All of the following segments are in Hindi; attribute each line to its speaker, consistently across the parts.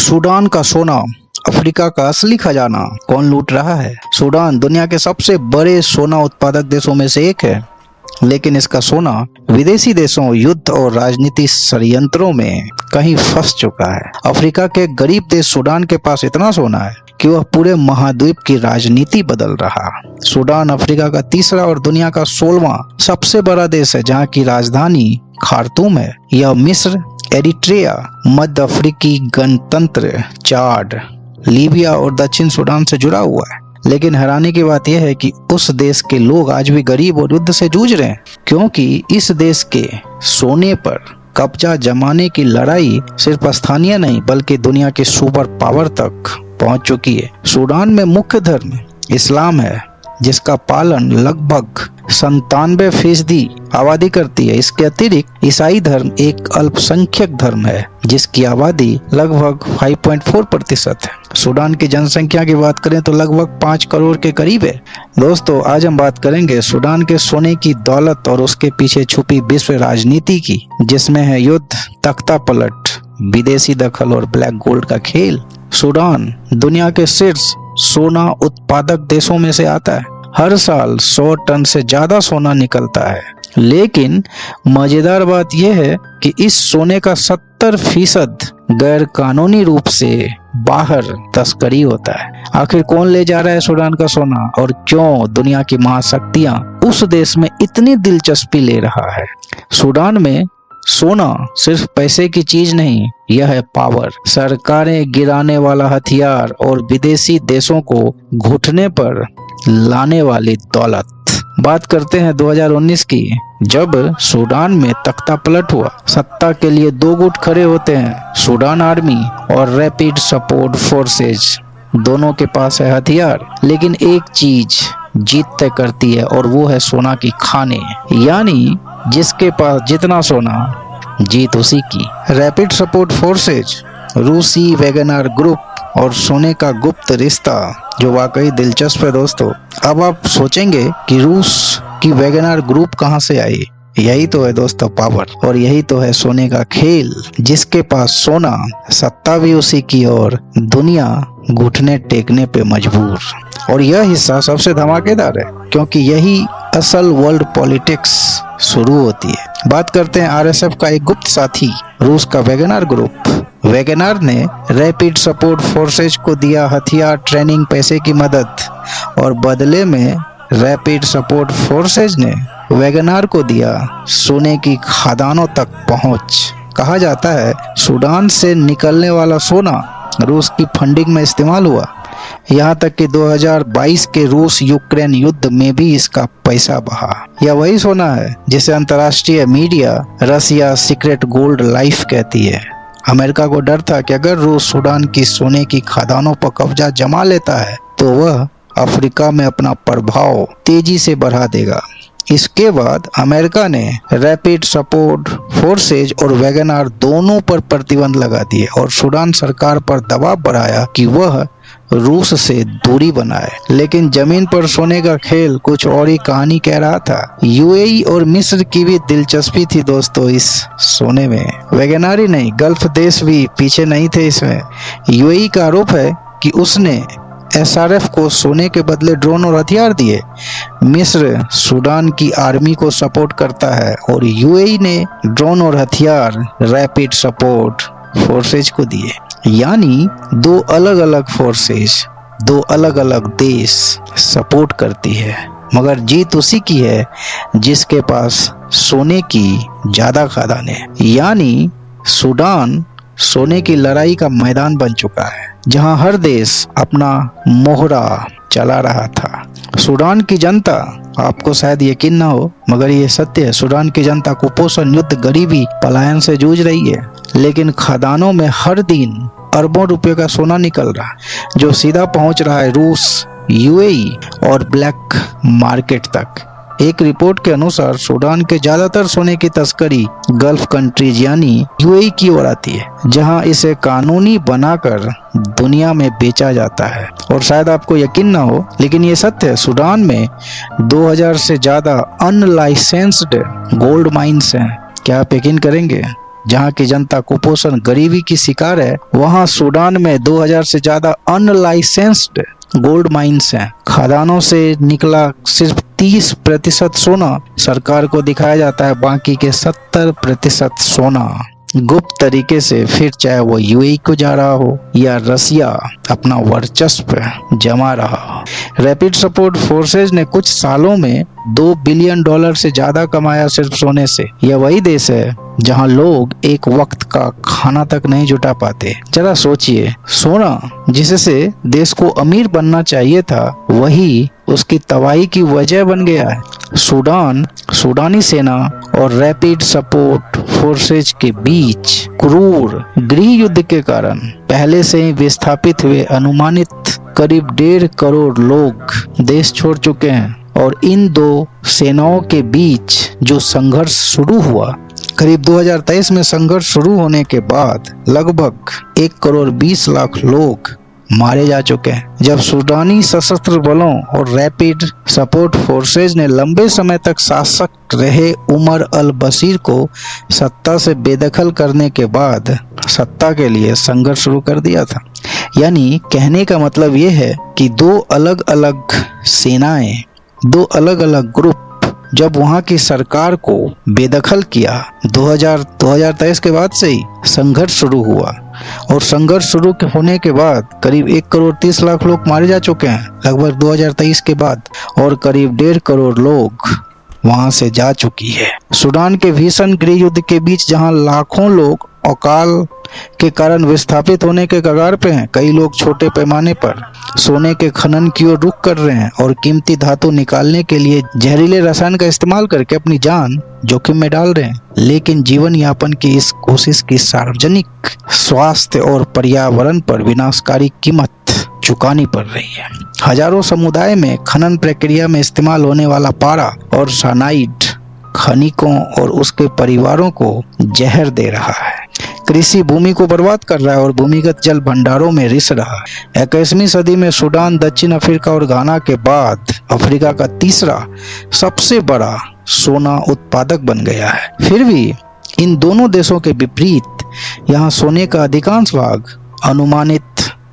Speaker 1: सूडान का सोना, अफ्रीका का असली खजाना कौन लूट रहा है? सूडान दुनिया के सबसे बड़े सोना उत्पादक देशों में से एक है, लेकिन इसका सोना विदेशी देशों, युद्ध और राजनीतिक षड्यंत्रों में कहीं फंस चुका है। अफ्रीका के गरीब देश सूडान के पास इतना सोना है कि वह पूरे महाद्वीप की राजनीति बदल रहा। सूडान अफ्रीका का तीसरा और दुनिया का 16वां सबसे बड़ा देश है, जहाँ की राजधानी खार्तूम है। यह मिस्र, एरिट्रिया, मध्य अफ्रीकी गणतंत्र, चाड, लीबिया और दक्षिण सूडान से जुड़ा हुआ है। लेकिन हैरानी की बात यह है कि उस देश के लोग आज भी गरीब और युद्ध से जूझ रहे हैं, क्योंकि इस देश के सोने पर कब्जा जमाने की लड़ाई सिर्फ स्थानीय नहीं बल्कि दुनिया के सुपर पावर तक पहुंच चुकी है। सूडान में मुख्य धर्म इस्लाम है, जिसका पालन लगभग 97% आबादी करती है। इसके अतिरिक्त ईसाई धर्म एक अल्पसंख्यक धर्म है, जिसकी आबादी लगभग 5.4% है। सूडान की जनसंख्या की बात करें तो लगभग 5 करोड़ के करीब है। दोस्तों, आज हम बात करेंगे सूडान के सोने की दौलत और उसके पीछे छुपी विश्व राजनीति की, जिसमें है युद्ध, तख्ता पलट, विदेशी दखल और ब्लैक गोल्ड का खेल। सूडान दुनिया के शीर्ष सोना उत्पादक देशों में से आता है। हर साल 100 टन से ज्यादा सोना निकलता है, लेकिन मजेदार बात यह है कि इस सोने का 70% गैर कानूनी रूप से बाहर तस्करी होता है। आखिर कौन ले जा रहा है सूडान का सोना और क्यों दुनिया की महाशक्तियां उस देश में इतनी दिलचस्पी ले रहा है? सूडान में सोना सिर्फ पैसे की चीज नहीं, यह है पावर, सरकारें गिराने वाला हथियार और विदेशी देशों को घुटने पर लाने वाली दौलत। बात करते हैं 2019 की, जब सूडान में तख्ता पलट हुआ। सत्ता के लिए दो गुट खड़े होते हैं, सूडान आर्मी और रैपिड सपोर्ट फोर्सेज। दोनों के पास है हथियार, लेकिन एक चीज जीत तय करती है और वो है सोना की खाने, यानी जिसके पास जितना सोना, जीत उसी की। रैपिड सपोर्ट फोर्सेज रूसी वैगनर ग्रुप और सोने का गुप्त रिश्ता, जो वाकई दिलचस्प है। दोस्तों, अब आप सोचेंगे कि रूस की वैगनर ग्रुप कहां से आई? यही तो है दोस्तों पावर, और यही तो है सोने का खेल। जिसके पास सोना, सत्ता भी उसी की और दुनिया घुटने टेकने पे मजबूर। और यह हिस्सा सबसे धमाकेदार है, क्योंकि यही असल वर्ल्ड पॉलिटिक्स शुरू होती है। बात करते हैं आरएसएफ का एक गुप्त साथी, रूस का वैगनर ग्रुप। वैगनर ने रैपिड सपोर्ट फोर्सेज को दिया हथियार, ट्रेनिंग, पैसे की मदद, और बदले में रैपिड सपोर्ट फोर्सेज ने वैगनर को दिया सोने की खदानों तक पहुंच। कहा जाता है सूडान से निकलने वाला सोना रूस की फंडिंग में इस्तेमाल हुआ, यहाँ तक कि 2022 के रूस यूक्रेन युद्ध में भी इसका पैसा बहा। यह वही सोना है जिसे अंतर्राष्ट्रीय मीडिया रसिया सीक्रेट गोल्ड लाइफ कहती है। अमेरिका को डर था कि अगर रूस सूडान की सोने की खदानों पर कब्जा जमा लेता है तो वह अफ्रीका में अपना प्रभाव तेजी से बढ़ा देगा। इसके बाद अमेरिका ने रैपिड सपोर्ट फोर्सेज और वैगनर दोनों पर प्रतिबंध लगा दिए और सूडान सरकार पर दबाव बढ़ाया कि वह रूस से दूरी बनाए। लेकिन जमीन पर सोने का खेल कुछ और ही कहानी कह रहा था। यूएई और मिस्र की भी दिलचस्पी थी दोस्तों इस सोने में। वैगनर ही नहीं, गल्फ देश भी पीछे नहीं थे इसमें। यूएई का आरोप है कि उसने एसआरएफ को सोने के बदले ड्रोन और हथियार दिए। मिस्र सूडान की आर्मी को सपोर्ट करता है और यूएई ने ड्रोन और हथियार रैपिड सपोर्ट फोर्सेज को दिए। यानी दो अलग अलग फोर्सेज, दो अलग अलग देश सपोर्ट करती है, मगर जीत उसी की है जिसके पास सोने की ज्यादा खदानें। यानी सूडान सोने की लड़ाई का मैदान बन चुका है, जहां हर देश अपना मोहरा चला रहा था। सूडान की जनता, आपको शायद यकीन ना हो मगर ये सत्य है, सूडान की जनता कुपोषण, युद्ध, गरीबी, पलायन से जूझ रही है। लेकिन खदानों में हर दिन अरबों रुपए का सोना निकल रहा है, जो सीधा पहुंच रहा है रूस, यूएई और ब्लैक मार्केट तक। एक रिपोर्ट के अनुसार सूडान के ज्यादातर सोने की तस्करी गल्फ कंट्रीज यानी यूएई की ओर आती है, जहां इसे कानूनी बनाकर दुनिया में बेचा जाता है। और शायद आपको यकीन ना हो, लेकिन ये सत्य है, सूडान में 2000 से ज्यादा अनलाइसेंस्ड गोल्ड माइंस हैं। क्या आप यकीन करेंगे? जहाँ की जनता कुपोषण गरीबी की शिकार है, वहाँ सूडान में 2000 से ज्यादा अनलाइसेंस्ड गोल्ड माइंस हैं। खदानों से निकला सिर्फ 30% सोना सरकार को दिखाया जाता है, बाकी के 70% सोना गुप्त तरीके से, फिर चाहे वो यूएई को जा रहा हो या रसिया अपना वर्चस्व जमा रहा हो। रैपिड सपोर्ट फोर्सेज ने कुछ सालों में $2 बिलियन से ज्यादा कमाया सिर्फ सोने से। यह वही देश है जहां लोग एक वक्त का खाना तक नहीं जुटा पाते। जरा सोचिए, सोना जिससे देश को अमीर बनना चाहिए था, वही उसकी तबाही की वजह बन गया है। सूडानी सेना और रैपिड सपोर्ट फोर्सेज के बीच क्रूर गृह युद्ध के कारण पहले से ही विस्थापित हुए अनुमानित करीब 1.5 करोड़ लोग देश छोड़ चुके हैं। और इन दो सेनाओं के बीच जो संघर्ष शुरू हुआ, करीब 2023 में संघर्ष शुरू होने के बाद लगभग 1 करोड़ 20 लाख लोग मारे जा चुके हैं। जब सूडानी सशस्त्र बलों और रैपिड सपोर्ट फोर्सेज ने लंबे समय तक शासक रहे उमर अल बशीर को सत्ता से बेदखल करने के बाद सत्ता के लिए संघर्ष शुरू कर दिया था। यानी कहने का मतलब ये है कि दो अलग अलग सेनाएं, दो अलग अलग ग्रुप जब वहां की सरकार को बेदखल किया, 2023 के बाद से ही संघर्ष शुरू हुआ। और संघर्ष शुरू होने के बाद करीब 1 करोड़ 30 लाख लोग मारे जा चुके हैं लगभग 2023 के बाद, और करीब 1.5 करोड़ लोग वहां से जा चुकी है। सूडान के भीषण गृह युद्ध के बीच जहां लाखों लोग अकाल के कारण विस्थापित होने के कगार पे हैं, कई लोग छोटे पैमाने पर सोने के खनन की ओर रुख कर रहे हैं और कीमती धातु निकालने के लिए जहरीले रसायन का इस्तेमाल करके अपनी जान जोखिम में डाल रहे हैं। लेकिन जीवन यापन की इस कोशिश की सार्वजनिक स्वास्थ्य और पर्यावरण पर विनाशकारी कीमत चुकानी पड़ रही है। हजारों समुदाय में खनन प्रक्रिया में इस्तेमाल होने वाला पारा और साइनाइड खनिकों और उसके परिवारों को जहर दे रहा है, कृषि भूमि को बर्बाद कर रहा है और भूमिगत जल भंडारों में रिस रहा है। 21वीं सदी में सूडान दक्षिण अफ्रीका और घाना के बाद अफ्रीका का तीसरा सबसे बड़ा सोना उत्पादक बन गया है। फिर भी इन दोनों देशों के विपरीत यहाँ सोने का अधिकांश भाग अनुमानित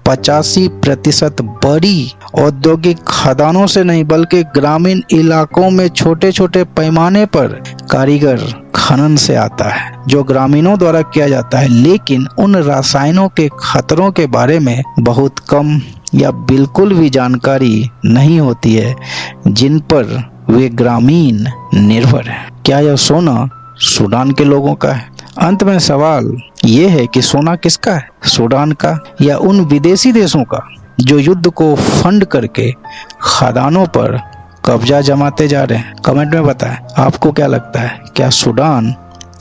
Speaker 1: 85% बड़ी औद्योगिक खदानों से नहीं बल्कि ग्रामीण इलाकों में छोटे छोटे पैमाने पर कारीगर खनन से आता है, जो ग्रामीणों द्वारा किया जाता है। लेकिन उन रसायनों के खतरों के बारे में बहुत कम या बिल्कुल भी जानकारी नहीं होती है जिन पर वे ग्रामीण निर्भर है। क्या यह सोना सूडान के लोगों का है? अंत में सवाल ये है कि सोना किसका है, सूडान का या उन विदेशी देशों का जो युद्ध को फंड करके खदानों पर कब्जा जमाते जा रहे हैं? कमेंट में बताएं आपको क्या लगता है, क्या सूडान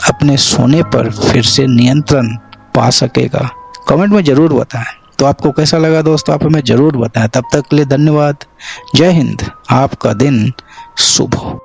Speaker 1: अपने सोने पर फिर से नियंत्रण पा सकेगा? कमेंट में जरूर बताएं। तो आपको कैसा लगा दोस्तों, आप हमें जरूर बताएं। तब तक के लिए धन्यवाद। जय हिंद, आपका दिन शुभ हो।